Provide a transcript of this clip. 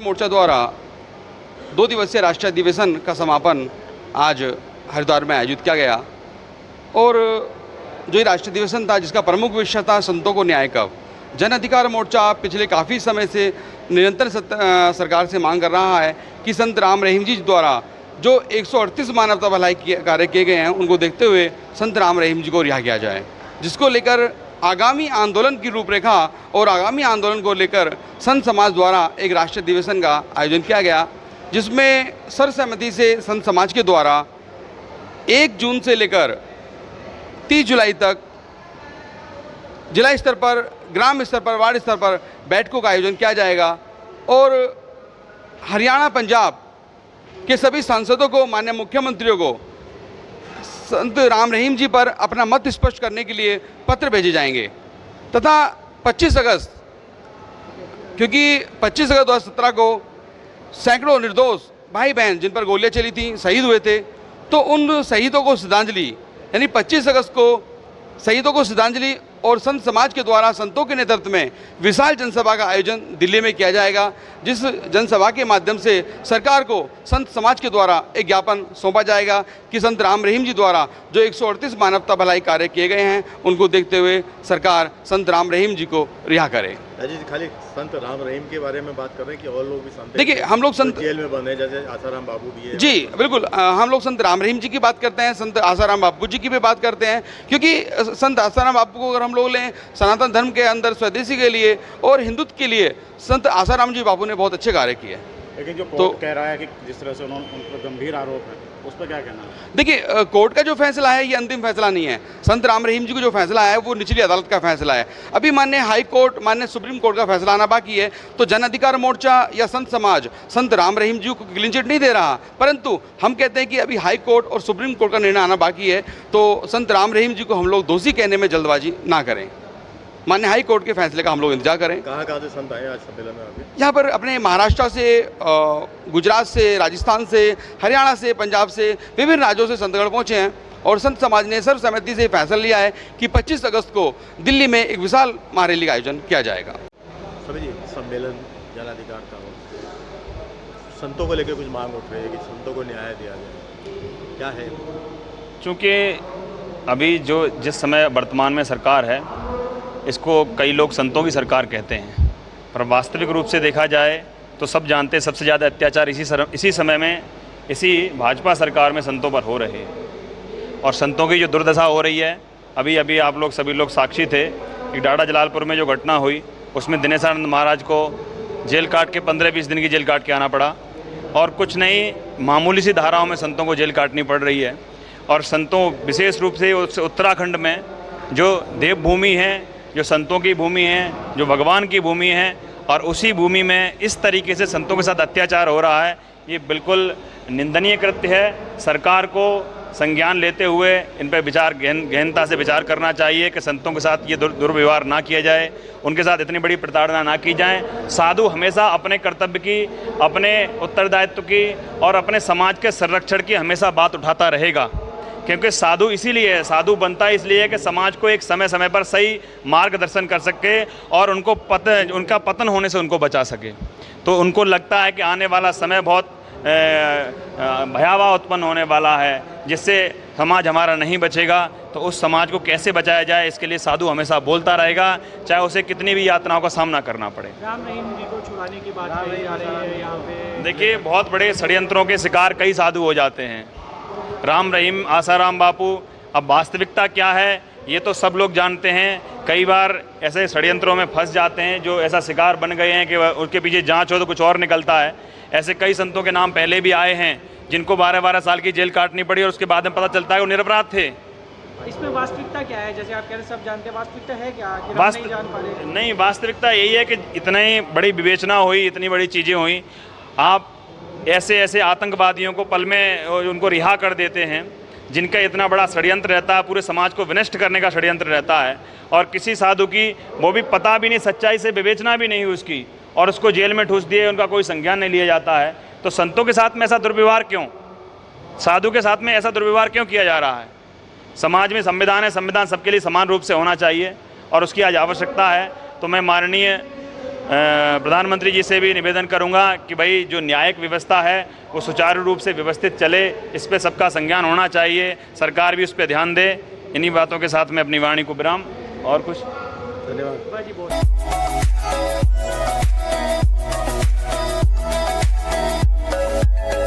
मोर्चा द्वारा 2 दिवसीय राष्ट्रीय अधिवेशन का समापन आज हरिद्वार में आयोजित किया गया और जो ये राष्ट्रीय अधिवेशन था जिसका प्रमुख विषय था संतों को न्याय कब। जन अधिकार मोर्चा पिछले काफ़ी समय से निरंतर सरकार से मांग कर रहा है कि संत राम रहीम जी द्वारा जो 138 मानवता भलाई कार्य किए गए हैं उनको देखते हुए संत राम रहीम जी को रिहा किया जाए, जिसको लेकर आगामी आंदोलन की रूपरेखा और आगामी आंदोलन को लेकर संत समाज द्वारा एक राष्ट्रीय अधिवेशन का आयोजन किया गया, जिसमें सर्वसहमति से संत समाज के द्वारा 1 जून से लेकर 30 जुलाई तक जिला स्तर पर, ग्राम स्तर पर, वार्ड स्तर पर बैठकों का आयोजन किया जाएगा और हरियाणा, पंजाब के सभी सांसदों को, माननीय मुख्यमंत्रियों को संत राम रहीम जी पर अपना मत स्पष्ट करने के लिए पत्र भेजे जाएंगे तथा 25 अगस्त, क्योंकि 25 अगस्त 2017 को सैकड़ों निर्दोष भाई बहन जिन पर गोलियां चली थी शहीद हुए थे, तो उन शहीदों को श्रद्धांजलि यानी 25 अगस्त को शहीदों को श्रद्धांजलि और संत समाज के द्वारा संतों के नेतृत्व में विशाल जनसभा का आयोजन दिल्ली में किया जाएगा, जिस जनसभा के माध्यम से सरकार को संत समाज के द्वारा एक ज्ञापन सौंपा जाएगा कि संत राम रहीम जी द्वारा जो 138 मानवता भलाई कार्य किए गए हैं उनको देखते हुए सरकार संत राम रहीम जी को रिहा करे। जी खाली संत राम रहीम के बारे में बात कर रहे हैं कि और लोग भी संत, देखिए हम लोग संत जेल में बंद हैं, जैसे आसाराम बापू भी है। जी बिल्कुल, हम लोग संत राम रहीम जी की बात करते हैं, संत आसाराम बापू जी की भी बात करते हैं, क्योंकि संत आसाराम बापू को अगर हम लोग लें सनातन धर्म के अंदर स्वदेशी के लिए और हिंदुत्व के लिए संत आसाराम जी बापू ने बहुत अच्छे कार्य किए। लेकिन जो कोर्ट कह रहा है कि जिस तरह से उन पर गंभीर आरोप है, उस पर क्या कहना है? देखिए कोर्ट का जो फैसला है ये अंतिम फैसला नहीं है। संत राम रहीम जी को जो फैसला है वो निचली अदालत का फैसला है। अभी माननीय हाई कोर्ट, माननीय सुप्रीम कोर्ट का फैसला आना बाकी है। तो जन अधिकार मोर्चा या संत समाज संत राम रहीम जी को क्लीन चिट नहीं दे रहा, परंतु हम कहते हैं कि अभी हाई कोर्ट और सुप्रीम कोर्ट का निर्णय आना बाकी है। तो संत राम रहीम जी को हम लोग दोषी कहने में जल्दबाजी ना करें, माननीय हाई कोर्ट के फैसले का हम लोग इंतजार करें। कहाँ से संत आए आज सम्मेलन में? यहाँ पर अपने महाराष्ट्र से, गुजरात से, राजस्थान से, हरियाणा से, पंजाब से, विभिन्न राज्यों से संतगण पहुँचे हैं और संत समाज ने सर्वसहमति से फैसला लिया है कि 25 अगस्त को दिल्ली में एक विशाल महारैली का आयोजन किया जाएगा। सभी जी सम्मेलन जन अधिकार का हो, संतों को लेकर कुछ मांग उठ रही है कि संतों को न्याय दिया जाए, क्या है? चूँकि अभी जो जिस समय वर्तमान में सरकार है इसको कई लोग संतों की सरकार कहते हैं, पर वास्तविक रूप से देखा जाए तो सब जानते हैं सबसे ज़्यादा अत्याचार इसी समय में इसी भाजपा सरकार में संतों पर हो रहे हैं। और संतों की जो दुर्दशा हो रही है, अभी अभी आप लोग सभी लोग साक्षी थे कि डाडा जलालपुर में जो घटना हुई उसमें दिनेशानंद महाराज को जेल काट के 15-20 दिन की जेल काट के आना पड़ा और कुछ नहीं मामूली सी धाराओं में संतों को जेल काटनी पड़ रही है। और संतों विशेष रूप से उत्तराखंड में जो देवभूमि है, जो संतों की भूमि है, जो भगवान की भूमि है, और उसी भूमि में इस तरीके से संतों के साथ अत्याचार हो रहा है, ये बिल्कुल निंदनीय कृत्य है। सरकार को संज्ञान लेते हुए इन पर विचार गहनता से विचार करना चाहिए कि संतों के साथ ये दुर्व्यवहार ना किया जाए, उनके साथ इतनी बड़ी प्रताड़ना ना की जाए। साधु हमेशा अपने कर्तव्य की, अपने उत्तरदायित्व की और अपने समाज के संरक्षण की हमेशा बात उठाता रहेगा, क्योंकि साधु इसीलिए है, साधु बनता है इसलिए कि समाज को एक समय समय पर सही मार्गदर्शन कर सके और उनका पतन होने से उनको बचा सके। तो उनको लगता है कि आने वाला समय बहुत भयावह उत्पन्न होने वाला है, जिससे समाज हमारा नहीं बचेगा। तो उस समाज को कैसे बचाया जाए, इसके लिए साधु हमेशा बोलता रहेगा, चाहे उसे कितनी भी यातनाओं का सामना करना पड़े। राम रहीम जी को छुड़ाने की बात कही जा रही है यहाँ पे। देखिए बहुत बड़े षड्यंत्रों के शिकार कई साधु हो जाते हैं। राम रहीम, आसाराम बापू, अब वास्तविकता क्या है ये तो सब लोग जानते हैं। कई बार ऐसे षड्यंत्रों में फंस जाते हैं जो ऐसा शिकार बन गए हैं कि उसके पीछे जांच हो तो कुछ और निकलता है। ऐसे कई संतों के नाम पहले भी आए हैं जिनको 12-12 साल की जेल काटनी पड़ी और उसके बाद में पता चलता है वो निरपराध थे। इसमें वास्तविकता क्या है? जैसे आप कह रहे सब जानते हैं, वास्तविकता है क्या? नहीं जान पा रहे? नहीं, वास्तविकता यही है कि इतनी बड़ी विवेचना हुई, इतनी बड़ी चीज़ें हुई, आप ऐसे आतंकवादियों को पल में उनको रिहा कर देते हैं जिनका इतना बड़ा षड्यंत्र रहता है, पूरे समाज को विनष्ट करने का षड्यंत्र रहता है, और किसी साधु की वो भी पता भी नहीं, सच्चाई से विवेचना भी नहीं हुई उसकी, और उसको जेल में ठूस दिए, उनका कोई संज्ञान नहीं लिया जाता है। तो संतों के साथ में ऐसा दुर्व्यवहार क्यों, साधु के साथ में ऐसा दुर्व्यवहार क्यों किया जा रहा है? समाज में संविधान है, संविधान सबके लिए समान रूप से होना चाहिए और उसकी आज आवश्यकता है। तो मैं माननीय प्रधानमंत्री जी से भी निवेदन करूंगा कि भाई जो न्यायिक व्यवस्था है वो सुचारू रूप से व्यवस्थित चले, इस पे सबका संज्ञान होना चाहिए, सरकार भी उस पर ध्यान दे। इन्हीं बातों के साथ मैं अपनी वाणी को विराम। और कुछ धन्यवाद। बाजी बहुत